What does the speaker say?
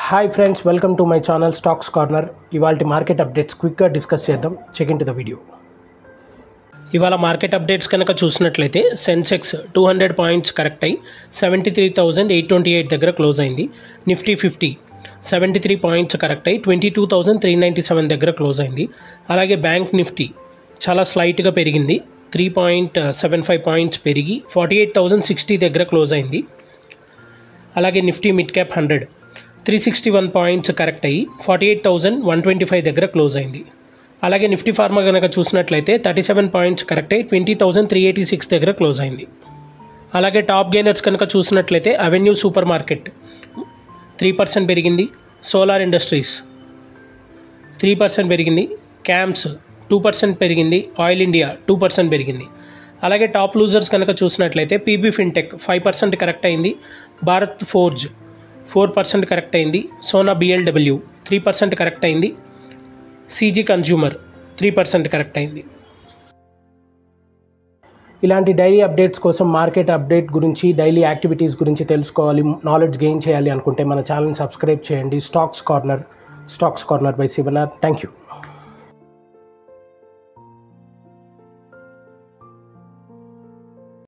Hi friends, welcome to my channel stocks corner. ఇవాళ market updates క్విక్గా discuss చేద్దాం. Check in to the video. ఇవాళ market updates కనుక చూసినట్లయితే సెన్సెక్స్ 200 పాయింట్స్ కరెక్ట్ అయ్యి 73,828 దగ్గర క్లోజ్ అయింది. నిఫ్టీ 50 73 పాయింట్స్ కరెక్ట్ అయ్యి 22,397 దగ్గర క్లోజ్ అయింది. అలాగే బ్యాంక్ నిఫ్టీ చాలా స్లైట్గా పెరిగింది, 3.75 పాయింట్స్ పెరిగి 48,060 దగ్గర క్లోజ్ అయింది. అలాగే Nifty mid cap 100 361 points correct అయ్యి 48,125 దగ్గర క్లోజ్ అయింది. అలాగే నిఫ్టీ ఫార్మా కనుక చూసినట్లయితే 37 పాయింట్స్ కరెక్ట్ అయ్యి 20,386 దగ్గర క్లోజ్ అయింది. అలాగే టాప్ గెయినర్స్ కనుక చూసినట్లయితే అవెన్యూ సూపర్ మార్కెట్ 3% పెరిగింది, సోలార్ ఇండస్ట్రీస్ 3% పెరిగింది, క్యాంప్స్ 2% పెరిగింది, ఆయిల్ ఇండియా 2% పెరిగింది. అలాగే టాప్ లూజర్స్ కనుక చూసినట్లయితే పీబీ ఫిన్టెక్ 5% కరెక్ట్ అయింది, భారత్ ఫోర్జ్ 4% కరెక్ట్ అయింది, సోనా బిఎల్డబ్ల్యూ 3% కరెక్ట్ అయింది, సీజీ కన్జ్యూమర్ 3% కరెక్ట్ అయింది. ఇలాంటి డైలీ అప్డేట్స్ కోసం, మార్కెట్ అప్డేట్ గురించి, డైలీ యాక్టివిటీస్ గురించి తెలుసుకోవాలి, నాలెడ్జ్ గెయిన్ చేయాలి అనుకుంటే మన ఛానల్ని సబ్స్క్రైబ్ చేయండి. Stocks corner by Sivanath. Thank you.